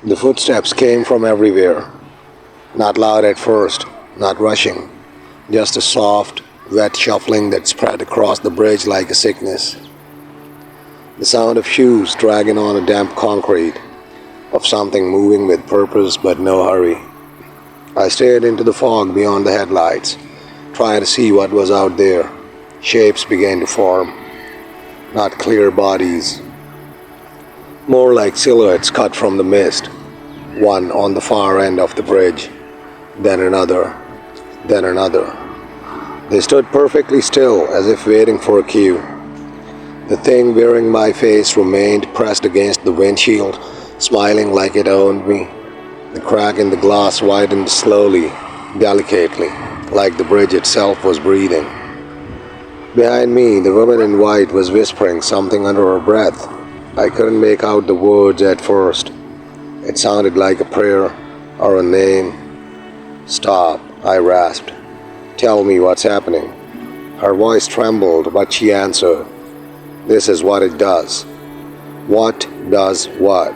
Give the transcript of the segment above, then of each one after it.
The footsteps came from everywhere, not loud at first, not rushing, just a soft, wet shuffling that spread across the bridge like a sickness. The sound of shoes dragging on a damp concrete, of something moving with purpose but no hurry. I stared into the fog beyond the headlights, trying to see what was out there. Shapes began to form, not clear bodies, more like silhouettes cut from the mist, one on the far end of the bridge, then another, then another. They stood perfectly still, as if waiting for a cue. The thing wearing my face remained pressed against the windshield, smiling like it owned me. The crack in the glass widened slowly, delicately, like the bridge itself was breathing. Behind me, the woman in white was whispering something under her breath. I couldn't make out the words at first. It sounded like a prayer or a name. "Stop," I rasped. "Tell me what's happening." Her voice trembled, but she answered. "This is what it does." "What does what?"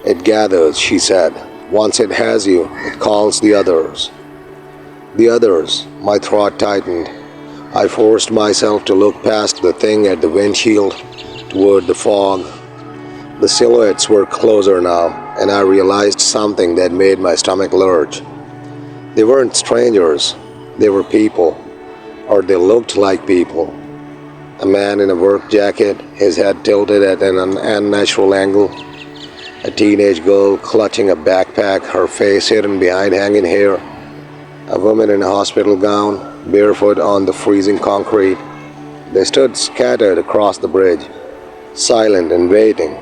"It gathers," she said. "Once it has you, it calls the others." The others, my throat tightened. I forced myself to look past the thing at the windshield, toward the fog. The silhouettes were closer now, and I realized something that made my stomach lurch. They weren't strangers, they were people, or they looked like people. A man in a work jacket, his head tilted at an unnatural angle. A teenage girl clutching a backpack, her face hidden behind hanging hair. A woman in a hospital gown, barefoot on the freezing concrete. They stood scattered across the bridge, silent and waiting,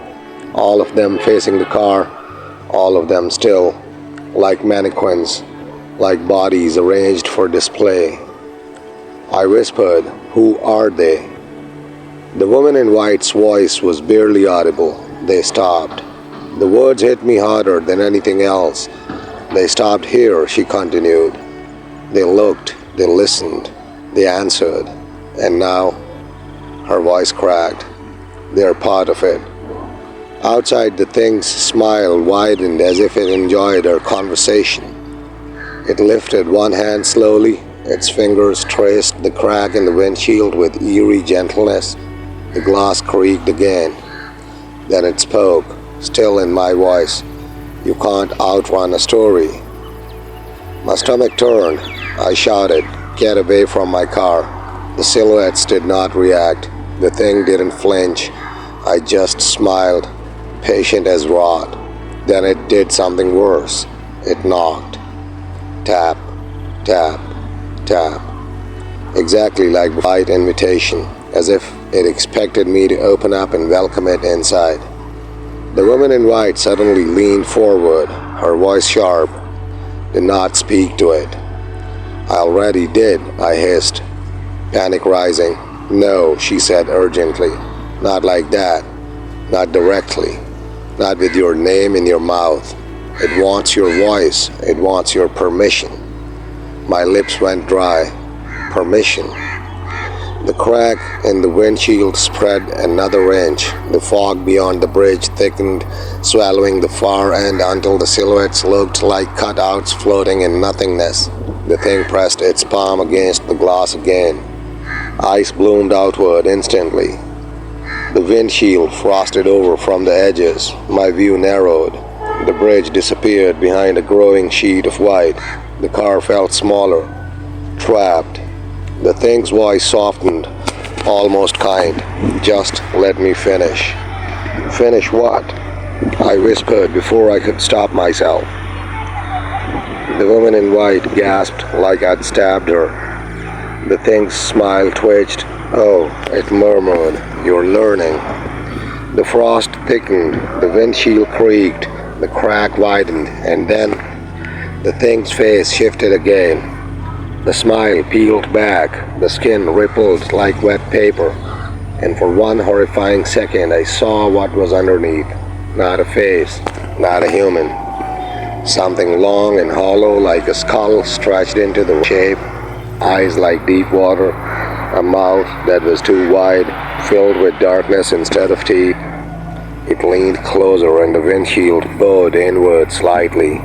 all of them facing the car, all of them still, like mannequins, like bodies arranged for display. I whispered, "Who are they?" The woman in white's voice was barely audible. They stopped. The words hit me harder than anything else. "They stopped here," she continued. "They looked, they listened, they answered, and now," her voice cracked, "they're part of it." Outside, the thing's smile widened as if it enjoyed our conversation. It lifted one hand slowly, its fingers traced the crack in the windshield with eerie gentleness. The glass creaked again. Then it spoke, still in my voice. "You can't outrun a story." My stomach turned. I shouted, "Get away from my car." The silhouettes did not react. The thing didn't flinch. I just smiled, patient as wrought. Then it did something worse. It knocked. Tap, tap, tap. Exactly like a polite invitation, as if it expected me to open up and welcome it inside. The woman in white suddenly leaned forward, her voice sharp. "Do not speak to it." "I already did," I hissed, panic rising. "No," she said urgently. "Not like that. Not directly. Not with your name in your mouth. It wants your voice. It wants your permission." My lips went dry. Permission. The crack in the windshield spread another inch. The fog beyond the bridge thickened, swallowing the far end until the silhouettes looked like cutouts floating in nothingness. The thing pressed its palm against the glass again. Ice bloomed outward instantly. The windshield frosted over from the edges. My view narrowed. The bridge disappeared behind a growing sheet of white. The car felt smaller, trapped. The thing's voice softened, almost kind. "Just let me finish." "Finish what?" I whispered before I could stop myself. The woman in white gasped like I'd stabbed her. The thing's smile twitched. "Oh," it murmured, "you're learning." The frost thickened, the windshield creaked, the crack widened, and then the thing's face shifted again. The smile peeled back, the skin rippled like wet paper, and for one horrifying second I saw what was underneath. Not a face, not a human. Something long and hollow like a skull stretched into the shape, eyes like deep water, a mouth that was too wide, filled with darkness instead of teeth. It leaned closer and the windshield bowed inward slightly.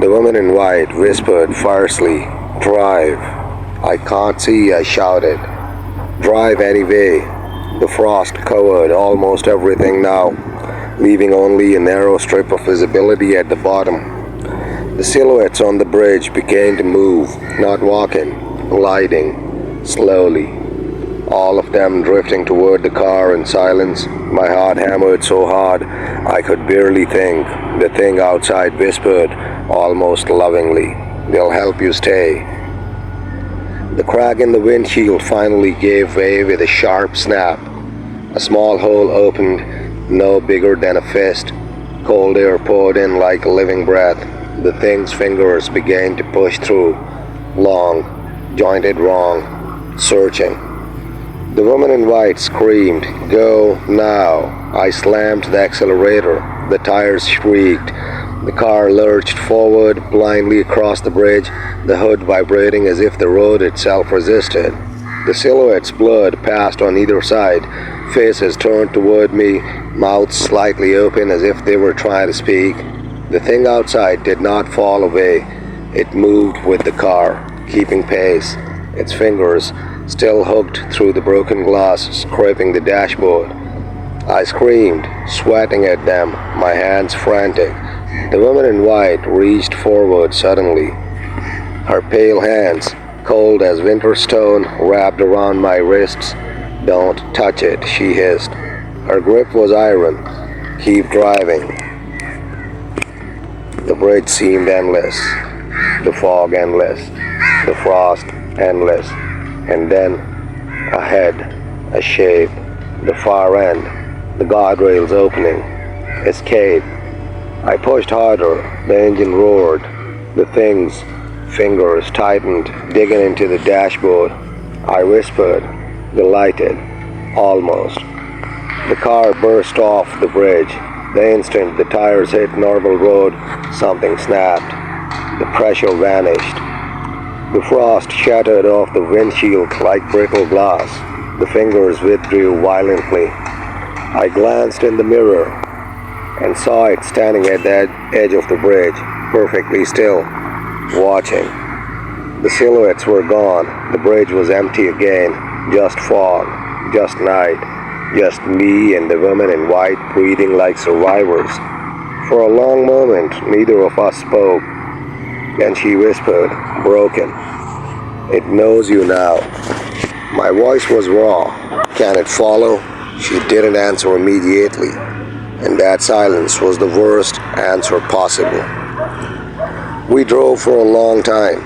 The woman in white whispered fiercely, "Drive." "I can't see," I shouted. "Drive anyway." The frost covered almost everything now, leaving only a narrow strip of visibility at the bottom. The silhouettes on the bridge began to move, not walking, gliding, slowly. All of them drifting toward the car in silence. My heart hammered so hard I could barely think. The thing outside whispered, almost lovingly, "They'll help you stay." The crack in the windshield finally gave way with a sharp snap. A small hole opened, no bigger than a fist. Cold air poured in like a living breath. The thing's fingers began to push through, long, jointed wrong, searching. The woman in white screamed, "Go now." I slammed the accelerator. The tires shrieked. The car lurched forward blindly across the bridge, the hood vibrating as if the road itself resisted. The silhouettes blurred past on either side, faces turned toward me, mouths slightly open as if they were trying to speak. The thing outside did not fall away. It moved with the car, keeping pace, its fingers still hooked through the broken glass, scraping the dashboard. I screamed, sweating at them, my hands frantic. The woman in white reached forward suddenly. Her pale hands, cold as winter stone, wrapped around my wrists. "Don't touch it," she hissed. Her grip was iron. "Keep driving." The bridge seemed endless. The fog endless. The frost endless. And then, ahead, a shape. The far end. The guardrails opening. Escape. I pushed harder. The engine roared. The thing's fingers tightened, digging into the dashboard. I whispered, delighted, almost. The car burst off the bridge. The instant the tires hit normal road, something snapped. The pressure vanished. The frost shattered off the windshield like brittle glass. The fingers withdrew violently. I glanced in the mirror and saw it standing at the edge of the bridge, perfectly still, watching. The silhouettes were gone. The bridge was empty again. Just fog, just night, just me and the woman in white breathing like survivors. For a long moment, neither of us spoke. Then she whispered, broken, "It knows you now." My voice was raw. "Can it follow?" She didn't answer immediately, and that silence was the worst answer possible. We drove for a long time,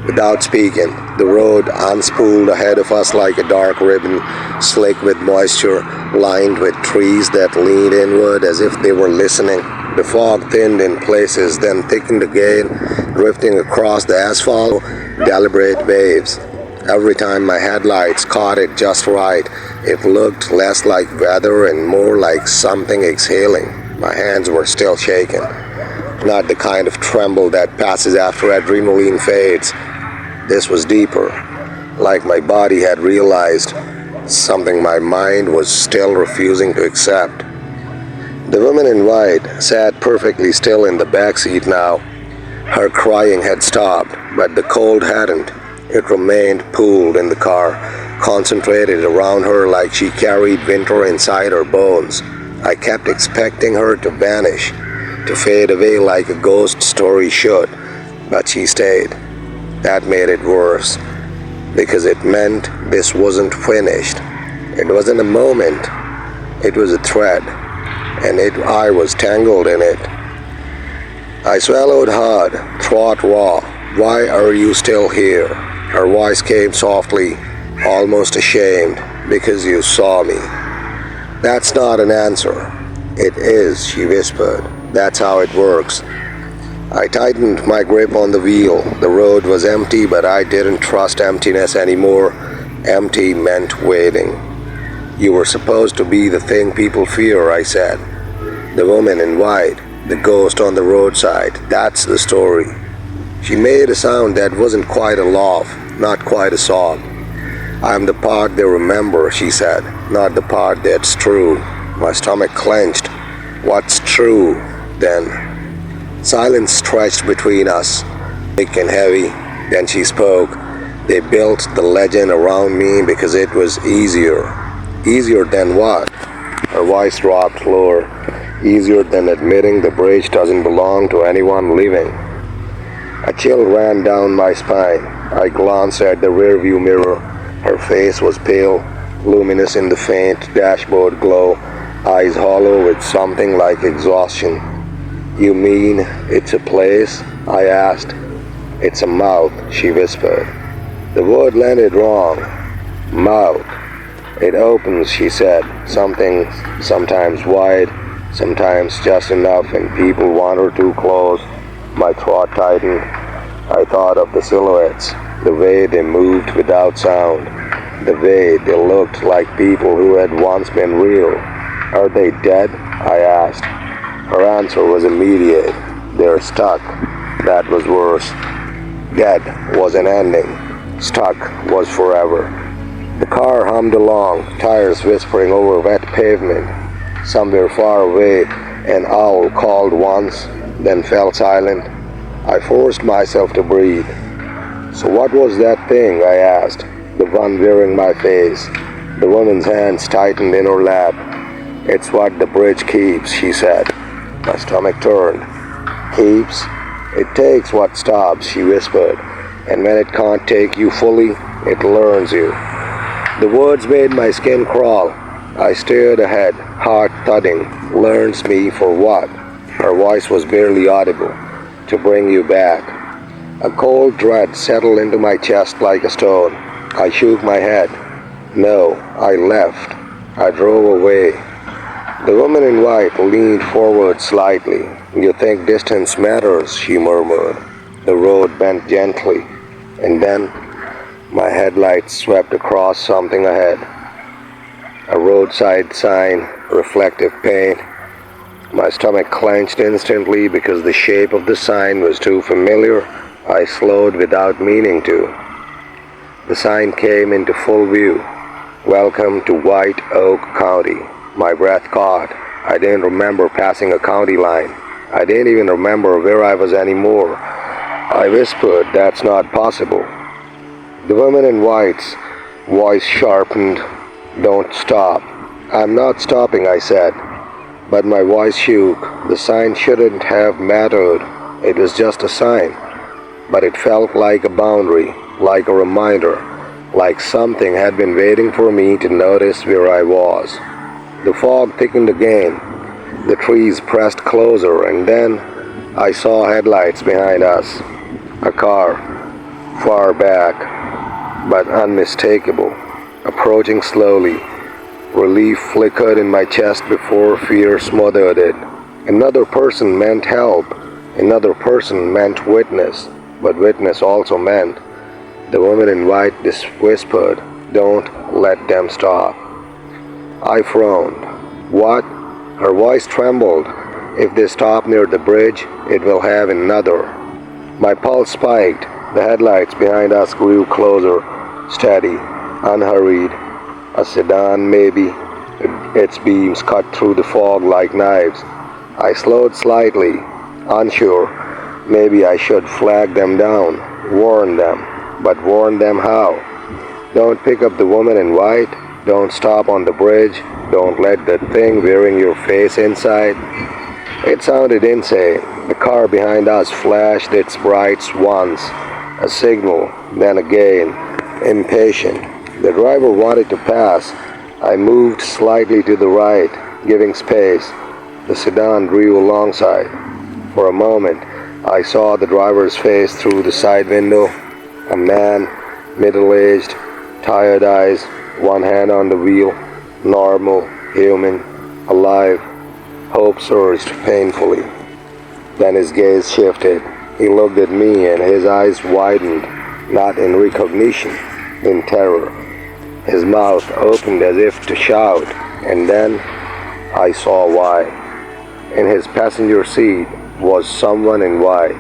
without speaking. The road unspooled ahead of us like a dark ribbon, slick with moisture, lined with trees that leaned inward as if they were listening. The fog thinned in places, then thickened again, drifting across the asphalt, deliberate waves. Every time my headlights caught it just right, it looked less like weather and more like something exhaling. My hands were still shaking. Not the kind of tremble that passes after adrenaline fades. This was deeper, like my body had realized something my mind was still refusing to accept. The woman in white sat perfectly still in the back seat now. Her crying had stopped, but the cold hadn't. It remained pooled in the car, concentrated around her like she carried winter inside her bones. I kept expecting her to vanish, to fade away like a ghost story should, but she stayed. That made it worse, because it meant this wasn't finished. It wasn't a moment, it was a thread, and I was tangled in it. I swallowed hard, throat raw. "Why are you still here?" Her voice came softly, almost ashamed. "Because you saw me." "That's not an answer." "It is," she whispered. "That's how it works." I tightened my grip on the wheel. The road was empty, but I didn't trust emptiness anymore. Empty meant waiting. "You were supposed to be the thing people fear," I said. "The woman in white, the ghost on the roadside, that's the story." She made a sound that wasn't quite a laugh, not quite a sob. "I'm the part they remember," she said, "not the part that's true." My stomach clenched. What's true, then? Silence stretched between us, thick and heavy. Then she spoke. They built the legend around me because it was easier. Easier than what? Her voice dropped lower. Easier than admitting the bridge doesn't belong to anyone living. A chill ran down my spine. I glanced at the rearview mirror. Her face was pale, luminous in the faint dashboard glow, eyes hollow with something like exhaustion. You mean it's a place? I asked. It's a mouth, she whispered. The word landed wrong. Mouth. It opens, she said, something sometimes wide, sometimes just enough, and people wander too close. My throat tightened. I thought of the silhouettes, the way they moved without sound, the way they looked like people who had once been real. Are they dead? I asked. Her answer was immediate. They're stuck. That was worse. Dead was an ending. Stuck was forever. The car hummed along, tires whispering over wet pavement. Somewhere far away, an owl called once, then fell silent. I forced myself to breathe. So what was that thing? I asked, the one wearing my face. The woman's hands tightened in her lap. It's what the bridge keeps, she said. My stomach turned. Keeps? It takes what stops, she whispered. And when it can't take you fully, it learns you. The words made my skin crawl. I stared ahead, heart thudding. Learns me for what? Her voice was barely audible. To bring you back. A cold dread settled into my chest like a stone. I shook my head. No, I left. I drove away. The woman in white leaned forward slightly. You think distance matters, she murmured. The road bent gently, and then my headlights swept across something ahead. A roadside sign, reflective paint. My stomach clenched instantly because the shape of the sign was too familiar. I slowed without meaning to. The sign came into full view. Welcome to White Oak County. My breath caught. I didn't remember passing a county line. I didn't even remember where I was anymore. I whispered, that's not possible. The woman in white's voice sharpened. Don't stop. I'm not stopping, I said. But my voice shook. The sign shouldn't have mattered. It was just a sign. But it felt like a boundary, like a reminder, like something had been waiting for me to notice where I was. The fog thickened again. The trees pressed closer, and then I saw headlights behind us. A car, far back, but unmistakable, approaching slowly. Relief flickered in my chest before fear smothered it. Another person meant help. Another person meant witness. But witness also meant. The woman in white whispered, don't let them stop. I frowned. What? Her voice trembled. If they stop near the bridge, it will have another. My pulse spiked. The headlights behind us grew closer, steady, unhurried. A sedan, maybe. Its beams cut through the fog like knives. I slowed slightly, unsure. Maybe I should flag them down, warn them. But warn them how? Don't pick up the woman in white. Don't stop on the bridge. Don't let that thing wearing your face inside. It sounded insane. The car behind us flashed its brights once. A signal, then again. Impatient. The driver wanted to pass. I moved slightly to the right, giving space. The sedan drew alongside. For a moment, I saw the driver's face through the side window. A man, middle-aged, tired eyes, one hand on the wheel. Normal, human, alive. Hope surged painfully. Then his gaze shifted. He looked at me and his eyes widened, not in recognition, in terror. His mouth opened as if to shout, and then I saw why. In his passenger seat was someone in white.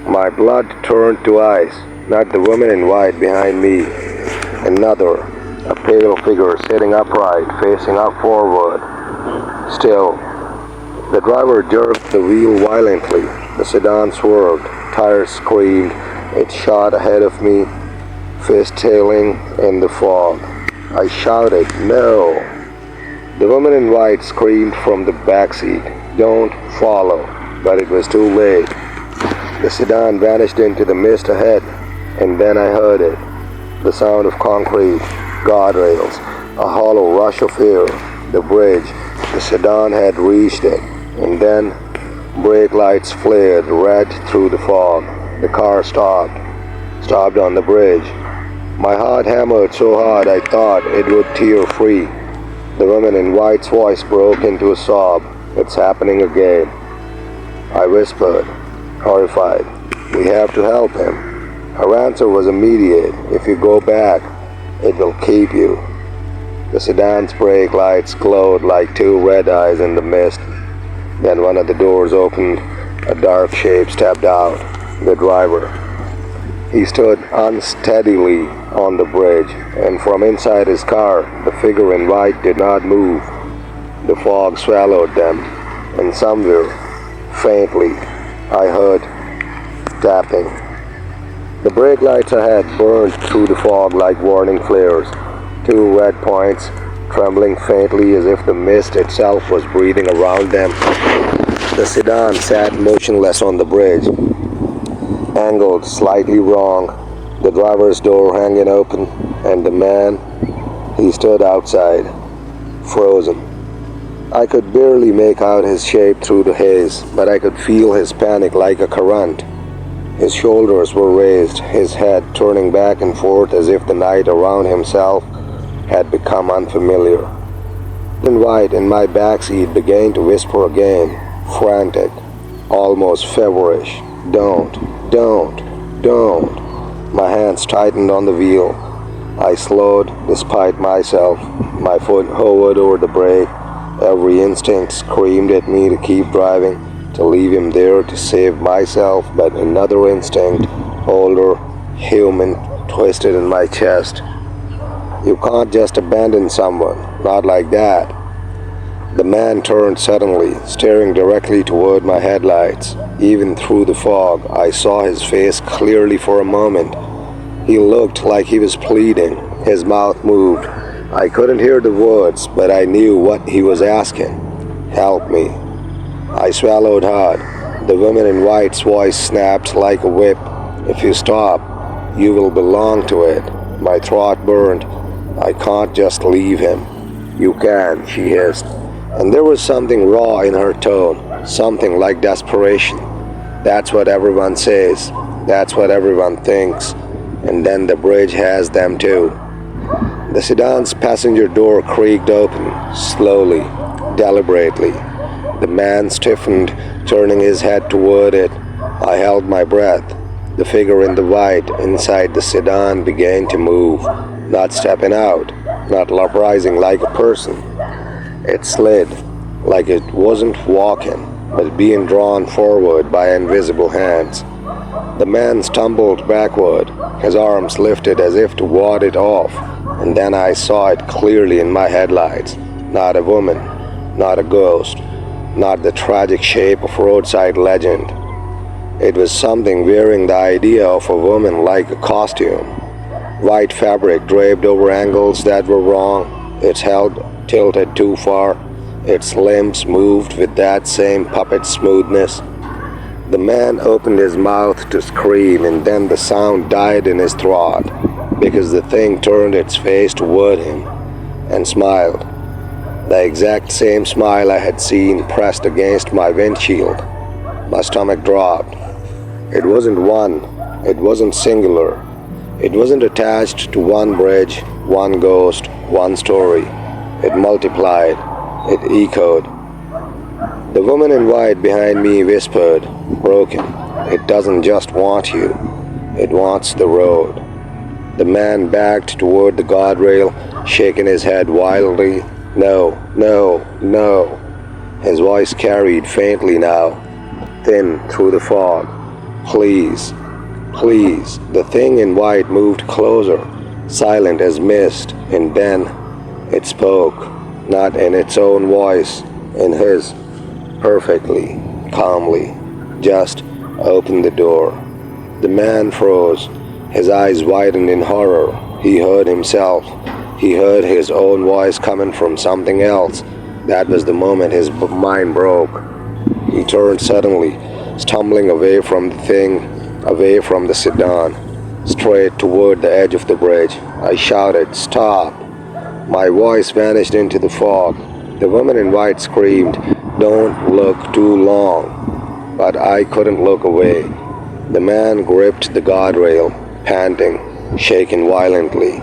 My blood turned to ice, not the woman in white behind me. Another, a pale figure sitting upright, facing up forward. Still, the driver jerked the wheel violently. The sedan swerved, tires screamed, it shot ahead of me, fishtailing in the fog. I shouted, "No!" The woman in white screamed from the backseat, "Don't follow," but it was too late. The sedan vanished into the mist ahead, and then I heard it. The sound of concrete, guardrails, a hollow rush of air, the bridge. The sedan had reached it, and then brake lights flared red through the fog. The car stopped on the bridge. My heart hammered so hard I thought it would tear free. The woman in white's voice broke into a sob. "It's happening again." I whispered, horrified, "We have to help him." Her answer was immediate. "If you go back, it will keep you." The sedan's brake lights glowed like two red eyes in the mist. Then one of the doors opened. A dark shape stepped out. The driver. He stood unsteadily on the bridge, and from inside his car, the figure in white did not move. The fog swallowed them, and somewhere, faintly, I heard tapping. The brake lights ahead burned through the fog like warning flares. Two red points, trembling faintly as if the mist itself was breathing around them. The sedan sat motionless on the bridge, angled slightly wrong, the driver's door hanging open, and the man, he stood outside, frozen. I could barely make out his shape through the haze, but I could feel his panic like a current. His shoulders were raised, his head turning back and forth as if the night around himself had become unfamiliar. The white in my backseat began to whisper again, frantic, almost feverish, "Don't, don't, don't." My hands tightened on the wheel. I slowed despite myself. My foot hovered over the brake. Every instinct screamed at me to keep driving, to leave him there to save myself, but another instinct, older, human, twisted in my chest. You can't just abandon someone, not like that. The man turned suddenly, staring directly toward my headlights. Even through the fog, I saw his face clearly for a moment. He looked like he was pleading. His mouth moved. I couldn't hear the words, but I knew what he was asking. "Help me." I swallowed hard. The woman in white's voice snapped like a whip. "If you stop, you will belong to it." My throat burned. "I can't just leave him." "You can," she hissed. And there was something raw in her tone, something like desperation. That's what everyone says. That's what everyone thinks. And then the bridge has them too. The sedan's passenger door creaked open, slowly, deliberately. The man stiffened, turning his head toward it. I held my breath. The figure in the white inside the sedan began to move, not stepping out, not rising like a person. It slid, like it wasn't walking, but being drawn forward by invisible hands. The man stumbled backward, his arms lifted as if to ward it off, and then I saw it clearly in my headlights. Not a woman, not a ghost, not the tragic shape of roadside legend. It was something wearing the idea of a woman like a costume. White fabric draped over angles that were wrong, its head tilted too far, its limbs moved with that same puppet smoothness. The man opened his mouth to scream, and then the sound died in his throat, because the thing turned its face toward him and smiled. The exact same smile I had seen pressed against my windshield. My stomach dropped. It wasn't one. It wasn't singular. It wasn't attached to one bridge, one ghost, one story. It multiplied. It echoed. The woman in white behind me whispered, broken, "It doesn't just want you. It wants the road." The man backed toward the guardrail, shaking his head wildly. "No, no, no." His voice carried faintly now, thin through the fog. "Please, please." The thing in white moved closer, silent as mist, and then it spoke, not in its own voice, in his, perfectly, calmly, just opened the door. The man froze. His eyes widened in horror. He heard himself. He heard his own voice coming from something else. That was the moment his mind broke. He turned suddenly, stumbling away from the thing, away from the sedan, straight toward the edge of the bridge. I shouted, "Stop!" My voice vanished into the fog. The woman in white screamed, "Don't look too long." But I couldn't look away. The man gripped the guardrail, panting, shaking violently.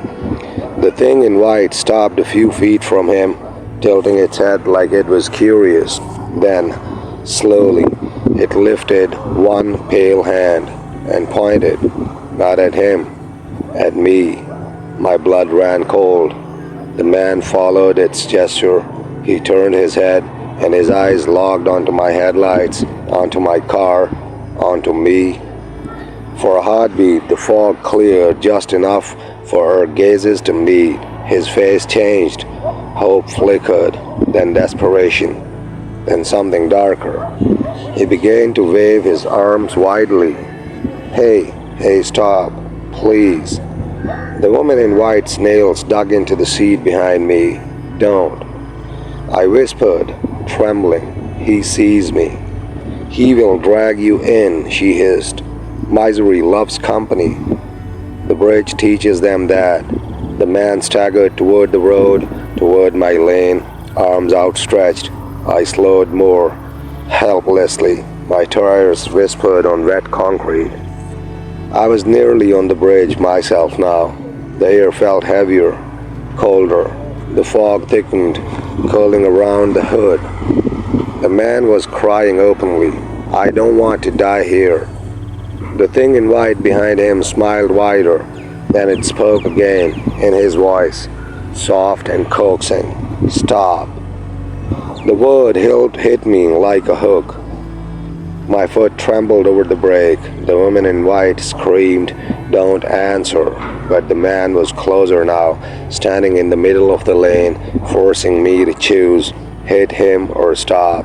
The thing in white stopped a few feet from him, tilting its head like it was curious. Then, slowly, it lifted one pale hand and pointed, not at him, at me. My blood ran cold. The man followed its gesture. He turned his head, and his eyes locked onto my headlights, onto my car, onto me. For a heartbeat, the fog cleared just enough for our gazes to meet. His face changed. Hope flickered, then desperation, then something darker. He began to wave his arms widely. Hey, stop, please." The woman in white's nails dug into the seat behind me. "Don't." I whispered, trembling. "He sees me. He will drag you in," she hissed. "Misery loves company. The bridge teaches them that." The man staggered toward the road, toward my lane, arms outstretched. I slowed more, helplessly. My tires whispered on wet concrete. I was nearly on the bridge myself now. The air felt heavier, colder. The fog thickened, curling around the hood. The man was crying openly, "I don't want to die here." The thing in white behind him smiled wider. Then it spoke again, in his voice, soft and coaxing. "Stop." The word hit me like a hook. My foot trembled over the brake. The woman in white screamed, "Don't answer." But the man was closer now, standing in the middle of the lane, forcing me to choose, hit him or stop.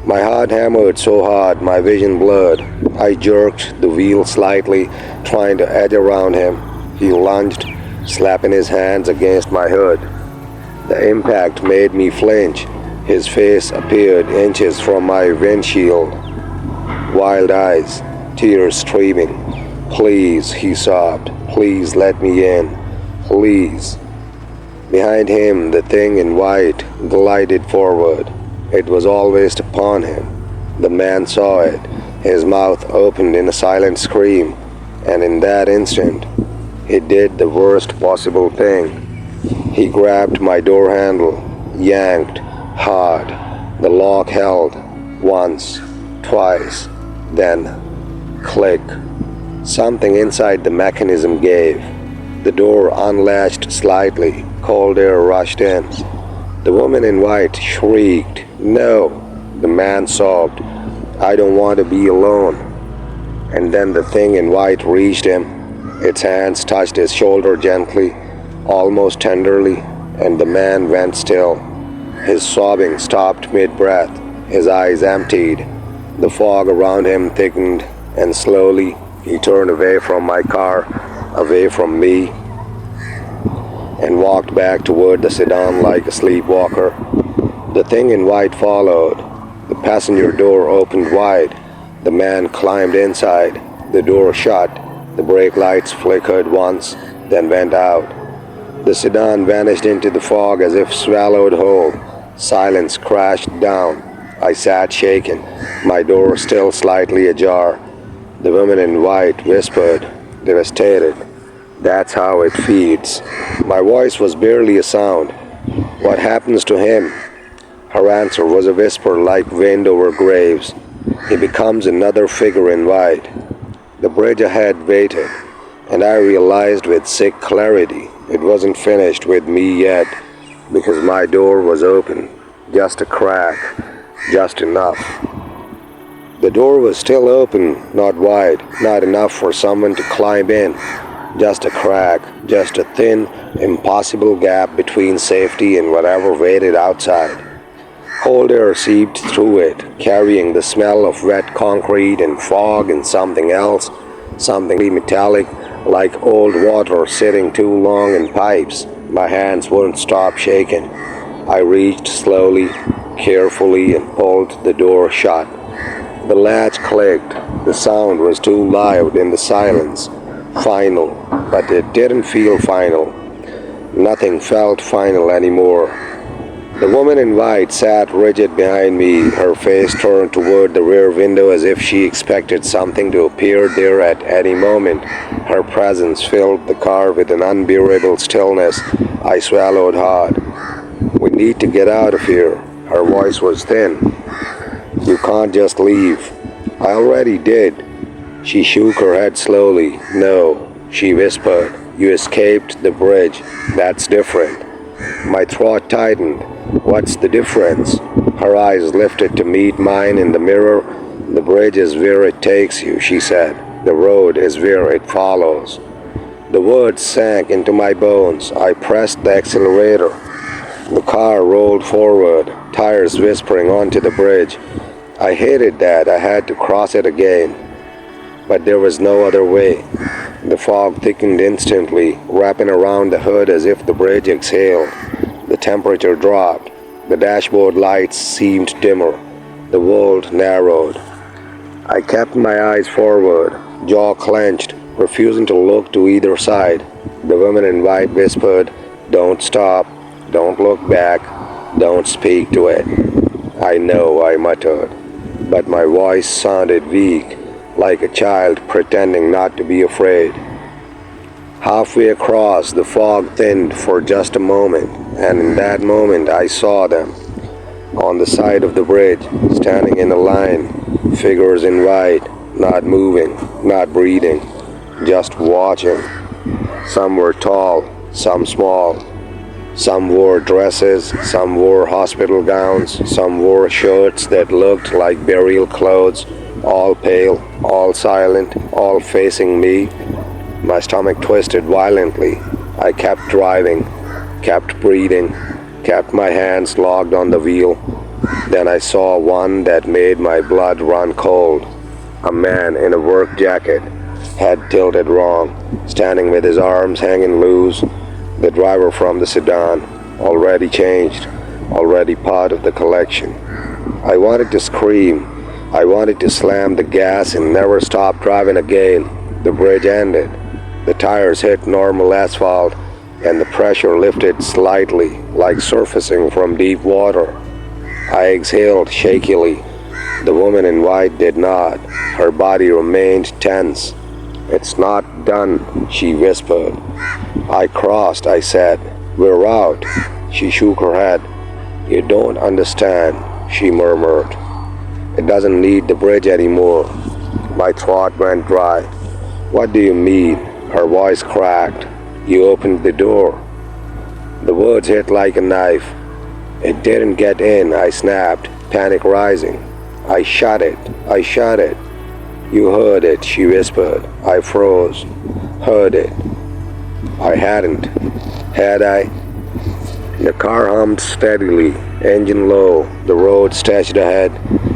My heart hammered so hard, my vision blurred. I jerked the wheel slightly, trying to edge around him. He lunged, slapping his hands against my hood. The impact made me flinch. His face appeared inches from my windshield. Wild eyes, tears streaming. "Please," he sobbed. "Please let me in. Please." Behind him, the thing in white glided forward. It was always upon him. The man saw it. His mouth opened in a silent scream, and in that instant, he did the worst possible thing. He grabbed my door handle, yanked hard. The lock held once, twice, then click. Something inside the mechanism gave. The door unlatched slightly. Cold air rushed in. The woman in white shrieked, "No!" The man sobbed, "I don't want to be alone." And then the thing in white reached him. Its hands touched his shoulder gently, almost tenderly, and the man went still. His sobbing stopped mid-breath. His eyes emptied. The fog around him thickened, and slowly he turned away from my car, away from me, and walked back toward the sedan like a sleepwalker. The thing in white followed. The passenger door opened wide. The man climbed inside. The door shut. The brake lights flickered once, then went out. The sedan vanished into the fog as if swallowed whole. Silence crashed down. I sat shaken, my door still slightly ajar. The woman in white whispered, devastated, "That's how it feeds." My voice was barely a sound. "What happens to him?" Her answer was a whisper like wind over graves. "He becomes another figure in white." The bridge ahead waited, and I realized with sick clarity it wasn't finished with me yet, because my door was open, just a crack, just enough. The door was still open, not wide, not enough for someone to climb in, just a crack, just a thin, impossible gap between safety and whatever waited outside. Cold air seeped through it, carrying the smell of wet concrete and fog and something else, something metallic, like old water sitting too long in pipes. My hands wouldn't stop shaking. I reached slowly, carefully, and pulled the door shut. The latch clicked. The sound was too loud in the silence. Final, but it didn't feel final. Nothing felt final anymore. The woman in white sat rigid behind me, her face turned toward the rear window as if she expected something to appear there at any moment. Her presence filled the car with an unbearable stillness. I swallowed hard. "We need to get out of here." Her voice was thin. "You can't just leave." "I already did." She shook her head slowly. "No," she whispered. "You escaped the bridge. That's different." My throat tightened. "What's the difference?" Her eyes lifted to meet mine in the mirror. "The bridge is where it takes you," she said. "The road is where it follows." The words sank into my bones. I pressed the accelerator. The car rolled forward, tires whispering onto the bridge. I hated that I had to cross it again. But there was no other way. The fog thickened instantly, wrapping around the hood as if the bridge exhaled. The temperature dropped. The dashboard lights seemed dimmer. The world narrowed. I kept my eyes forward, jaw clenched, refusing to look to either side. The woman in white whispered, "Don't stop, don't look back, don't speak to it." "I know," I muttered, but my voice sounded weak, like a child pretending not to be afraid. Halfway across, the fog thinned for just a moment, and in that moment I saw them. On the side of the bridge, standing in a line, figures in white, not moving, not breathing, just watching. Some were tall, some small. Some wore dresses, some wore hospital gowns, some wore shirts that looked like burial clothes, all pale, all silent, all facing me. My stomach twisted violently. I kept driving, kept breathing, kept my hands locked on the wheel. Then I saw one that made my blood run cold. A man in a work jacket, head tilted wrong, standing with his arms hanging loose. The driver from the sedan, already changed, already part of the collection. I wanted to scream. I wanted to slam the gas and never stop driving again. The bridge ended. The tires hit normal asphalt, and the pressure lifted slightly, like surfacing from deep water. I exhaled shakily. The woman in white did not. Her body remained tense. "It's not done," she whispered. "I crossed," I said. "We're out." She shook her head. "You don't understand," she murmured. "It doesn't need the bridge anymore." My throat went dry. "What do you mean?" Her voice cracked. "You opened the door." The words hit like a knife. "It didn't get in," I snapped, panic rising. "I shut it. I shut it." "You heard it," she whispered. I froze. Heard it. I hadn't. Had I? The car hummed steadily, engine low. The road stretched ahead,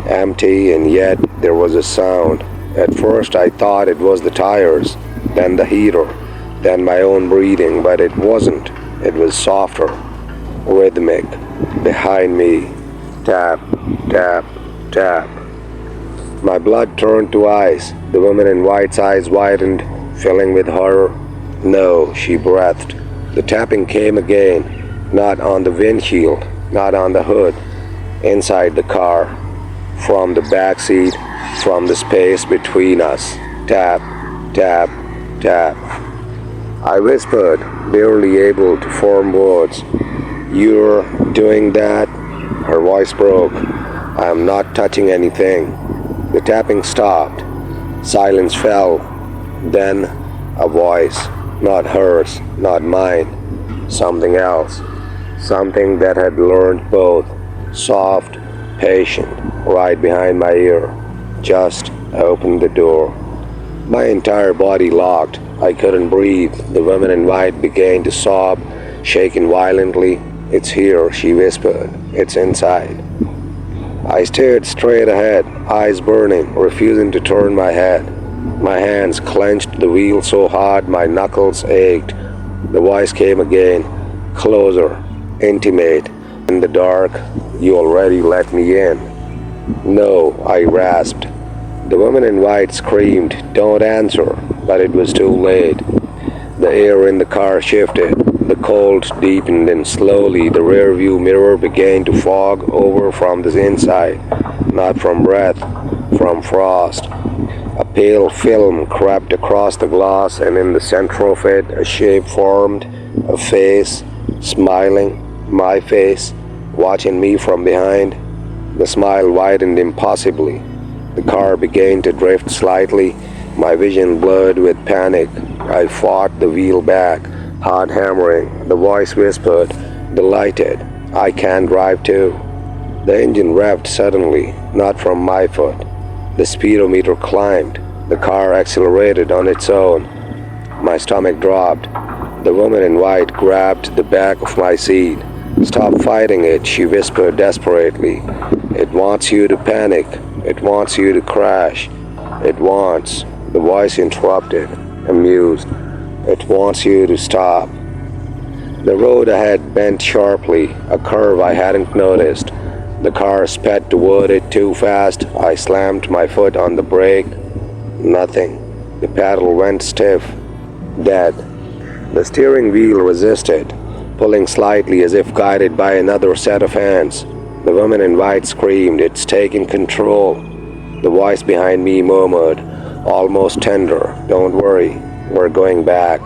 empty, and yet there was a sound. At first I thought it was the tires, then the heater, then my own breathing, but it wasn't. It was softer, rhythmic, behind me. Tap, tap, tap. My blood turned to ice. The woman in white's eyes widened, filling with horror. "No," she breathed. The tapping came again, not on the windshield, not on the hood, inside the car, from the back seat, from the space between us. Tap, tap, tap. I whispered, barely able to form words. "You're doing that?" Her voice broke. "I am not touching anything." The tapping stopped. Silence fell. Then a voice, not hers, not mine, something else, something that had learned both, soft, patient, right behind my ear. "Just open the door." My entire body locked. I couldn't breathe. The woman in white began to sob, shaking violently. "It's here," she whispered. "It's inside." I stared straight ahead, eyes burning, refusing to turn my head. My hands clenched the wheel so hard my knuckles ached. The voice came again, closer, intimate. In the dark, you already let me in. No, I rasped. The woman in white screamed, "Don't answer," but it was too late. The air in the car shifted. The cold deepened and slowly the rearview mirror began to fog over from the inside, not from breath, from frost. A pale film crept across the glass, and in the center of it a shape formed, a face, smiling, my face, watching me from behind. The smile widened impossibly. The car began to drift slightly, my vision blurred with panic. I fought the wheel back, hard hammering. The voice whispered, delighted, "I can drive too." The engine revved suddenly, not from my foot. The speedometer climbed. The car accelerated on its own. My stomach dropped. The woman in white grabbed the back of my seat. "Stop fighting it," she whispered desperately. "It wants you to panic. It wants you to crash. It wants..." The voice interrupted, amused. "It wants you to stop." The road ahead bent sharply, a curve I hadn't noticed. The car sped toward it too fast. I slammed my foot on the brake. Nothing. The pedal went stiff, dead. The steering wheel resisted, pulling slightly as if guided by another set of hands. The woman in white screamed, "It's taking control." The voice behind me murmured, almost tender, "Don't worry, we're going back."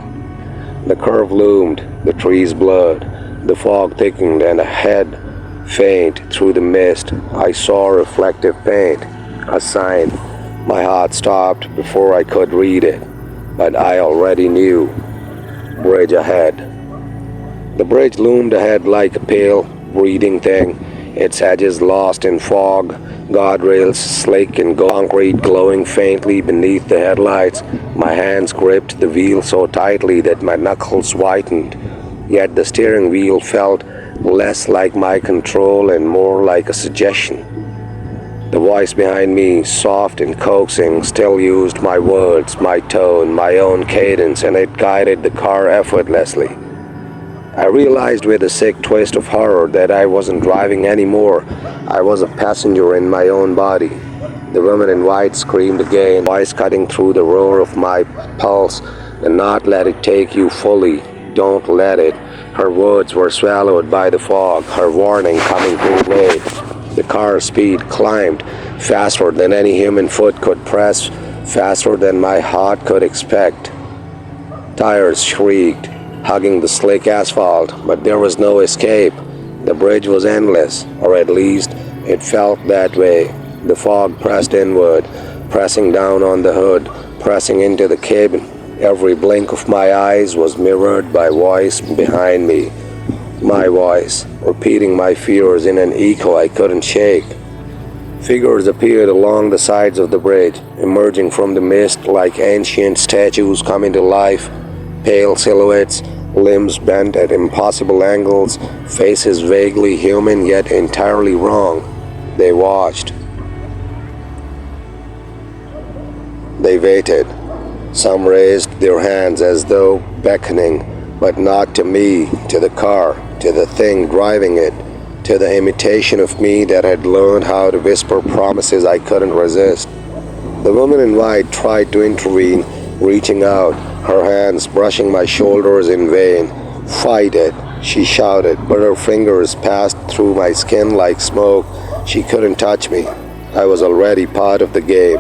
The curve loomed, the trees blurred, the fog thickened, and ahead, faint through the mist, I saw reflective paint, a sign. My heart stopped before I could read it, but I already knew. Bridge ahead. The bridge loomed ahead like a pale, breathing thing, its edges lost in fog, guardrails slick and concrete glowing faintly beneath the headlights. My hands gripped the wheel so tightly that my knuckles whitened, yet the steering wheel felt less like my control and more like a suggestion. The voice behind me, soft and coaxing, still used my words, my tone, my own cadence, and it guided the car effortlessly. I realized with a sick twist of horror that I wasn't driving anymore. I was a passenger in my own body. The woman in white screamed again, voice cutting through the roar of my pulse. "Do not let it take you fully. Don't let it." Her words were swallowed by the fog, her warning coming too late. The car's speed climbed, faster than any human foot could press, faster than my heart could expect. Tires shrieked, hugging the slick asphalt, but there was no escape. The bridge was endless, or at least it felt that way. The fog pressed inward, pressing down on the hood, pressing into the cabin. Every blink of my eyes was mirrored by voice behind me. My voice, repeating my fears in an echo I couldn't shake. Figures appeared along the sides of the bridge, emerging from the mist like ancient statues coming to life. Pale silhouettes, limbs bent at impossible angles, faces vaguely human yet entirely wrong. They watched. They waited. Some raised their hands as though beckoning, but not to me, to the car, to the thing driving it, to the imitation of me that had learned how to whisper promises I couldn't resist. The woman in white tried to intervene, reaching out, her hands brushing my shoulders in vain. "Fight it," she shouted, but her fingers passed through my skin like smoke. She couldn't touch me. I was already part of the game.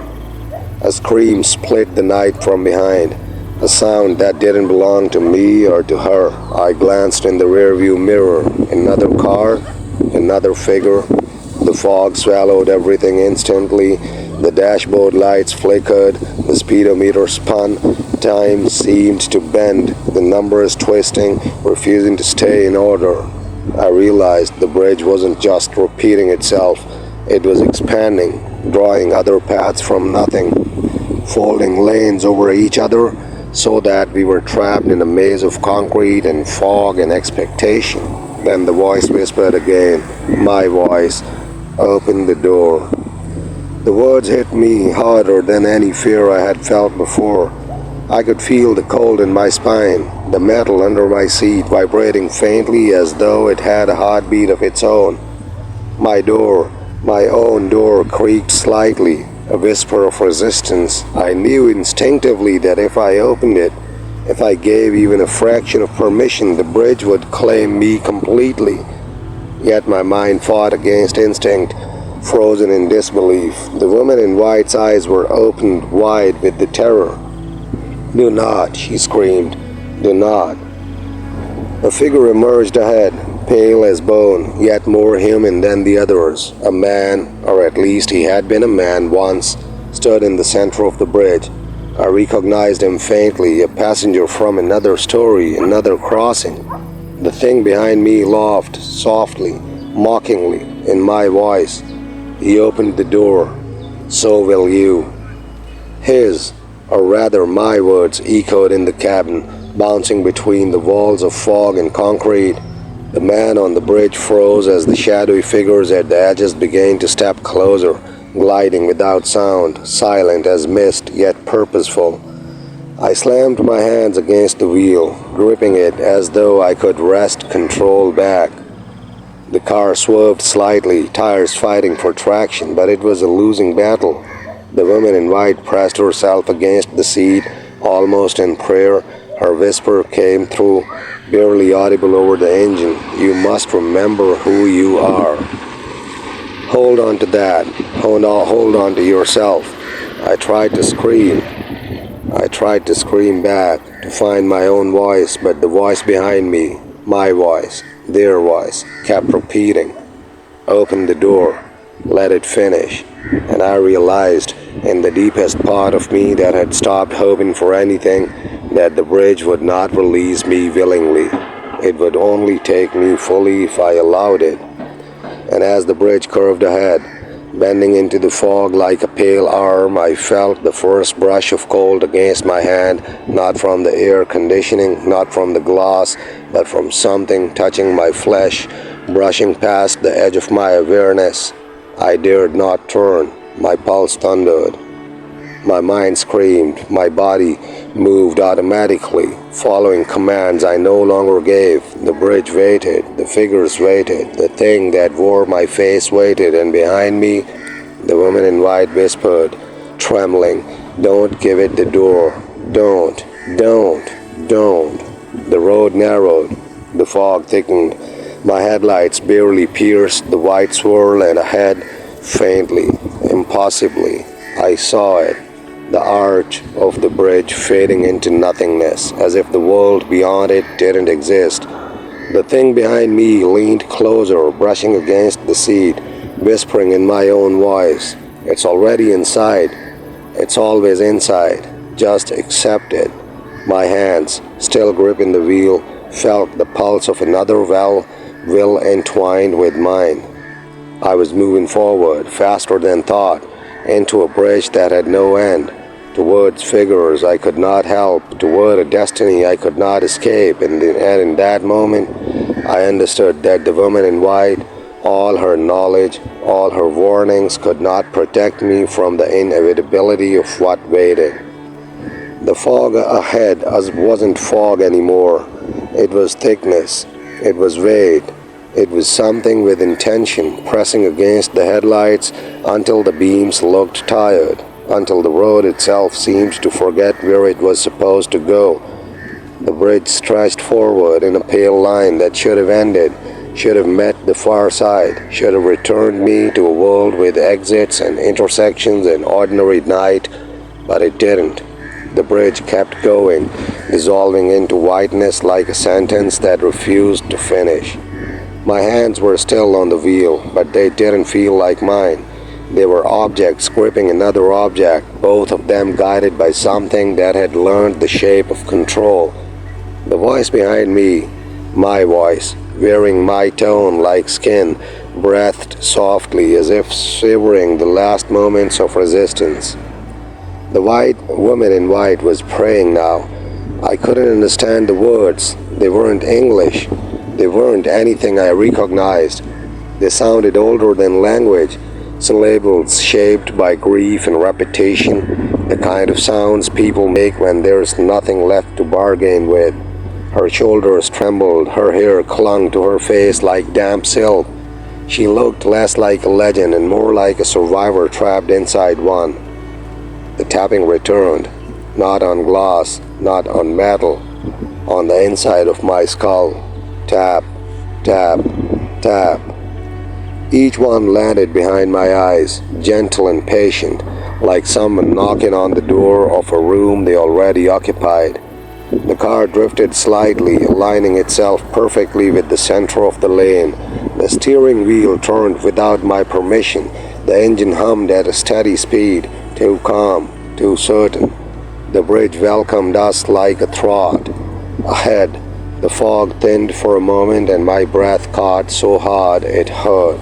A scream split the night from behind, a sound that didn't belong to me or to her. I glanced in the rearview mirror. Another car, another figure. The fog swallowed everything instantly. The dashboard lights flickered, the speedometer spun, time seemed to bend, the numbers twisting, refusing to stay in order. I realized the bridge wasn't just repeating itself, it was expanding, drawing other paths from nothing, folding lanes over each other so that we were trapped in a maze of concrete and fog and expectation. Then the voice whispered again, my voice, Open the door. The words hit me harder than any fear I had felt before. I could feel the cold in my spine, the metal under my seat vibrating faintly as though it had a heartbeat of its own. My door, my own door, creaked slightly, a whisper of resistance. I knew instinctively that if I opened it, if I gave even a fraction of permission, the bridge would claim me completely. Yet my mind fought against instinct, frozen in disbelief. The woman in white's eyes were opened wide with the terror. "Do not," she screamed. "Do not." A figure emerged ahead, pale as bone, yet more human than the others. A man, or at least he had been a man once, stood in the center of the bridge. I recognized him faintly, a passenger from another story, another crossing. The thing behind me laughed, softly, mockingly, in my voice. He opened the door. "So will you." His, or rather my words, echoed in the cabin, bouncing between the walls of fog and concrete. The man on the bridge froze as the shadowy figures at the edges began to step closer, gliding without sound, silent as mist, yet purposeful. I slammed my hands against the wheel, gripping it as though I could wrest control back. The car swerved slightly, tires fighting for traction, but it was a losing battle. The woman in white pressed herself against the seat, almost in prayer. Her whisper came through, barely audible over the engine. "You must remember who you are. Hold on to that. Hold on to yourself." I tried to scream. I tried to scream back, to find my own voice, but the voice behind me, my voice, their voice, kept repeating, "Open the door. Let it finish." And I realized, in the deepest part of me that had stopped hoping for anything, that the bridge would not release me willingly. It would only take me fully if I allowed it. And as the bridge curved ahead, bending into the fog like a pale arm, I felt the first brush of cold against my hand, not from the air conditioning, not from the glass, but from something touching my flesh, brushing past the edge of my awareness. I dared not turn. My pulse thundered. My mind screamed. My body moved automatically, following commands I no longer gave. The bridge waited. The figures waited. The thing that wore my face waited, and behind me, the woman in white whispered, trembling, "Don't give it the door. Don't. Don't." The road narrowed. The fog thickened. My headlights barely pierced the white swirl, and ahead, faintly, impossibly, I saw it. The arch of the bridge fading into nothingness, as if the world beyond it didn't exist. The thing behind me leaned closer, brushing against the seat, whispering in my own voice, "It's already inside. It's always inside. Just accept it." My hands, still gripping the wheel, felt the pulse of another will entwined with mine. I was moving forward, faster than thought, into a bridge that had no end, towards figures I could not help, toward a destiny I could not escape, and in that moment I understood that the woman in white, all her knowledge, all her warnings, could not protect me from the inevitability of what waited. The fog ahead wasn't fog anymore. It was thickness. It was weight. It was something with intention, pressing against the headlights until the beams looked tired, until the road itself seemed to forget where it was supposed to go. The bridge stretched forward in a pale line that should have ended, should have met the far side, should have returned me to a world with exits and intersections and ordinary night, but it didn't. The bridge kept going, dissolving into whiteness like a sentence that refused to finish. My hands were still on the wheel, but they didn't feel like mine. They were objects gripping another object, both of them guided by something that had learned the shape of control. The voice behind me, my voice, wearing my tone like skin, breathed softly as if savoring the last moments of resistance. The white woman in white was praying now. I couldn't understand the words. They weren't English. They weren't anything I recognized. They sounded older than language, syllables shaped by grief and repetition, the kind of sounds people make when there's nothing left to bargain with. Her shoulders trembled, her hair clung to her face like damp silk. She looked less like a legend and more like a survivor trapped inside one. The tapping returned, not on glass, not on metal, on the inside of my skull. Tap, tap, tap. Each one landed behind my eyes, gentle and patient, like someone knocking on the door of a room they already occupied. The car drifted slightly, aligning itself perfectly with the center of the lane. The steering wheel turned without my permission. The engine hummed at a steady speed, too calm, too certain. The bridge welcomed us like a trot. Ahead, the fog thinned for a moment and my breath caught so hard it hurt.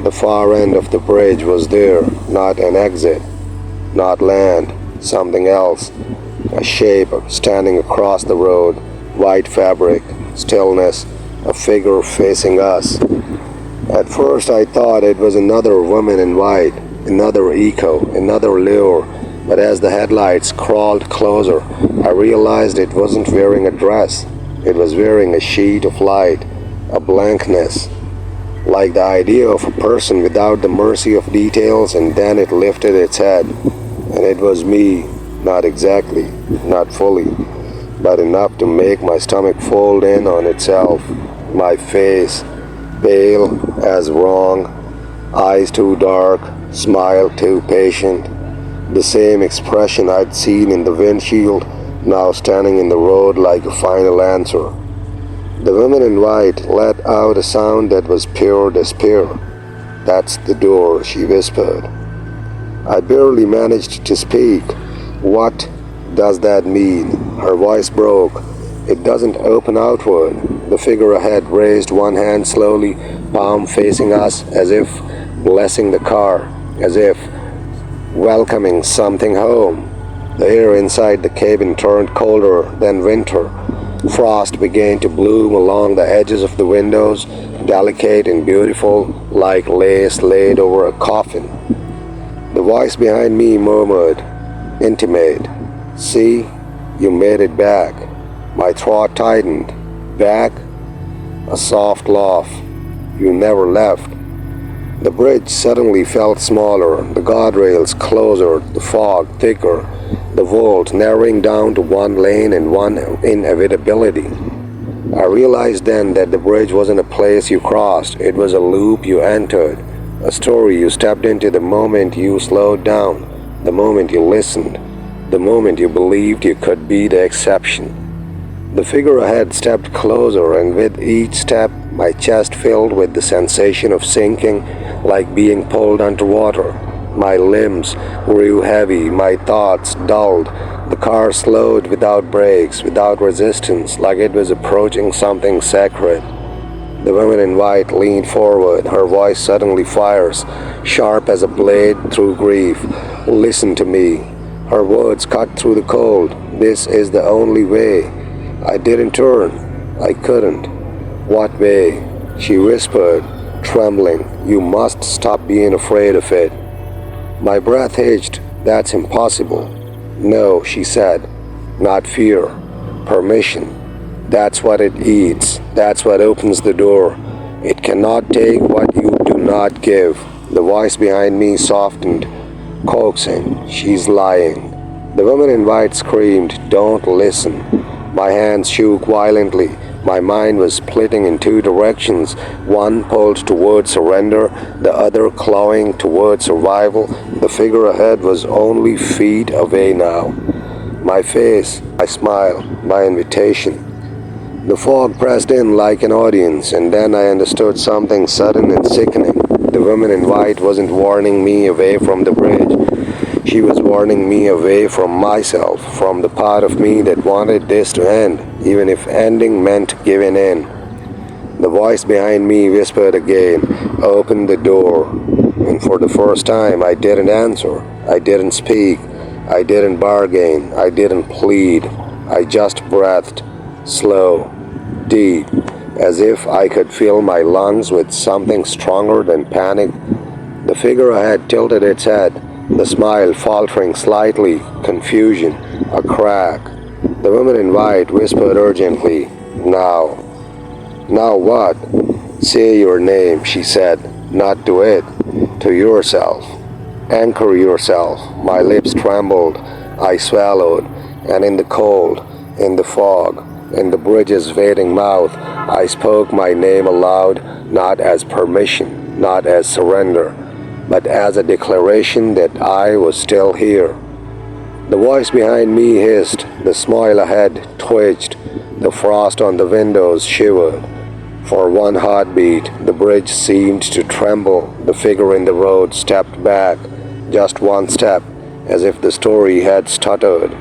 The far end of the bridge was there, not an exit, not land, something else. A shape standing across the road, white fabric, stillness, a figure facing us. At first I thought it was another woman in white, another echo, another lure, but as the headlights crawled closer, I realized it wasn't wearing a dress. It was wearing a sheet of light, a blankness, like the idea of a person without the mercy of details, and then it lifted its head, and it was me. Not exactly, not fully, but enough to make my stomach fold in on itself. My face, pale as wrong, eyes too dark, smile too patient. The same expression I'd seen in the windshield, now standing in the road like a final answer. The woman in white let out a sound that was pure despair. "That's the door," she whispered. I barely managed to speak. "What does that mean?" Her voice broke. "It doesn't open outward." The figure ahead raised one hand slowly, palm facing us, as if blessing the car, as if welcoming something home. The air inside the cabin turned colder than winter. Frost began to bloom along the edges of the windows, delicate and beautiful, like lace laid over a coffin. The voice behind me murmured, intimate, "See, you made it back." My throat tightened. Back? A soft laugh. "You never left." The bridge suddenly felt smaller, the guardrails closer, the fog thicker, the vault narrowing down to one lane and one inevitability. I realized then that the bridge wasn't a place you crossed, it was a loop you entered, a story you stepped into the moment you slowed down, the moment you listened, the moment you believed you could be the exception. The figure ahead stepped closer, and with each step my chest filled with the sensation of sinking, like being pulled underwater. My limbs grew heavy, my thoughts dulled. The car slowed without brakes, without resistance, like it was approaching something sacred. The woman in white leaned forward, her voice suddenly fierce, sharp as a blade through grief. "Listen to me." Her words cut through the cold. "This is the only way." I didn't turn. I couldn't. "What way?" she whispered, trembling. "You must stop being afraid of it." My breath hitched. "That's impossible." "No," she said. "Not fear. Permission. That's what it eats. That's what opens the door. It cannot take what you do not give." The voice behind me softened, coaxing. "She's lying." The woman in white screamed, "Don't listen." My hands shook violently. My mind was splitting in two directions, one pulled toward surrender, the other clawing toward survival. The figure ahead was only feet away now. My face, my smile, my invitation. The fog pressed in like an audience, and then I understood something sudden and sickening. The woman in white wasn't warning me away from the bridge. She was warning me away from myself, from the part of me that wanted this to end, even if ending meant giving in. The voice behind me whispered again, "Open the door." And for the first time, I didn't answer. I didn't speak. I didn't bargain. I didn't plead. I just breathed, slow, deep, as if I could fill my lungs with something stronger than panic. The figure ahead tilted its head, the smile faltering slightly, confusion, a crack. The woman in white whispered urgently, "Now." "Now what?" "Say your name," she said. "Not to it, to yourself. Anchor yourself." My lips trembled. I swallowed, and in the cold, in the fog, in the bridge's waiting mouth, I spoke my name aloud, not as permission, not as surrender, but as a declaration that I was still here. The voice behind me hissed, the smile ahead twitched, the frost on the windows shivered. For one heartbeat, the bridge seemed to tremble. The figure in the road stepped back, just one step, as if the story had stuttered.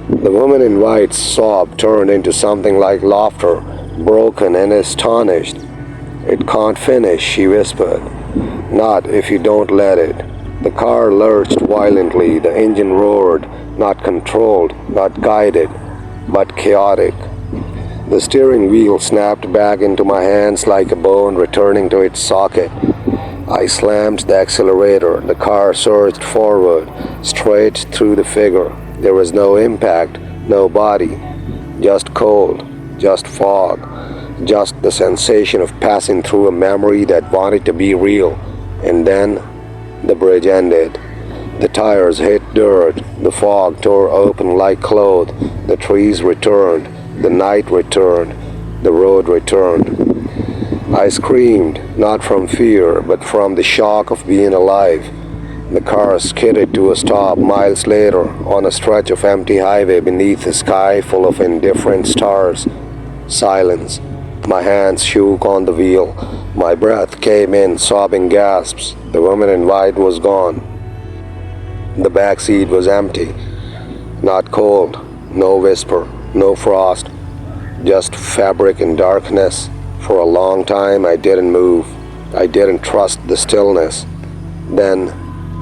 The woman in white's sob turned into something like laughter, broken and astonished. "It can't finish," she whispered. "Not if you don't let it." The car lurched violently, the engine roared, not controlled, not guided, but chaotic. The steering wheel snapped back into my hands like a bone returning to its socket. I slammed the accelerator. The car surged forward, straight through the figure. There was no impact, no body, just cold, just fog, just the sensation of passing through a memory that wanted to be real. And then the bridge ended. The tires hit dirt, the fog tore open like cloth, the trees returned, the night returned, the road returned. I screamed, not from fear, but from the shock of being alive. The car skidded to a stop miles later on a stretch of empty highway beneath a sky full of indifferent stars. Silence. My hands shook on the wheel. My breath came in sobbing gasps. The woman in white was gone. The back seat was empty. Not cold, no whisper, no frost, just fabric and darkness. For a long time I didn't move. I didn't trust the stillness. Then,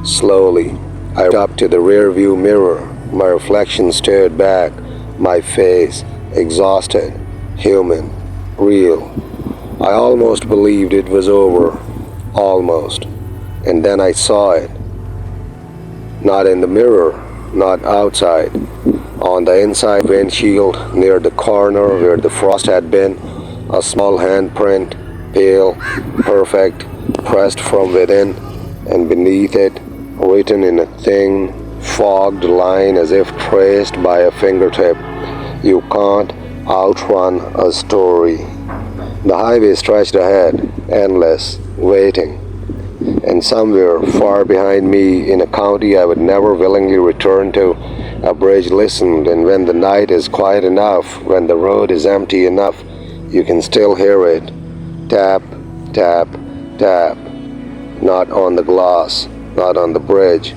slowly, I looked up to the rearview mirror. My reflection stared back, my face exhausted, human, real. I almost believed it was over. Almost. And then I saw it. Not in the mirror, not outside. On the inside windshield, near the corner where the frost had been, a small handprint, pale, perfect, pressed from within, and beneath it, written in a thin, fogged line as if traced by a fingertip, "You can't outrun a story." The highway stretched ahead, endless, waiting. And somewhere far behind me, in a county I would never willingly return to, a bridge listened, and when the night is quiet enough, when the road is empty enough, you can still hear it. Tap, tap, tap. Not on the glass, not on the bridge,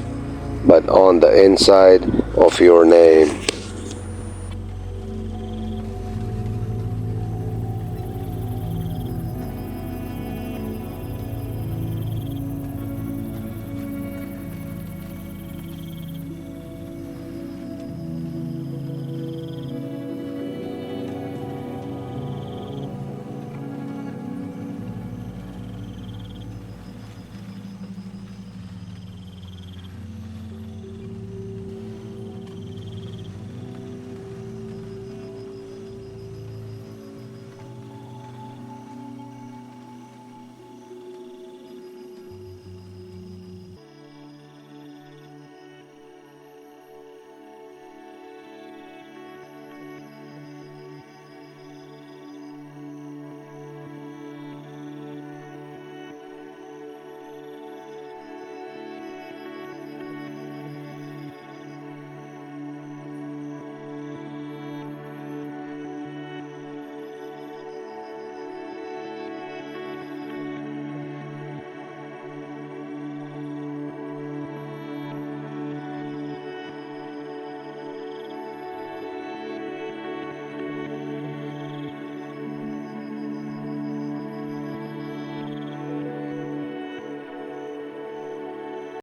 but on the inside of your name.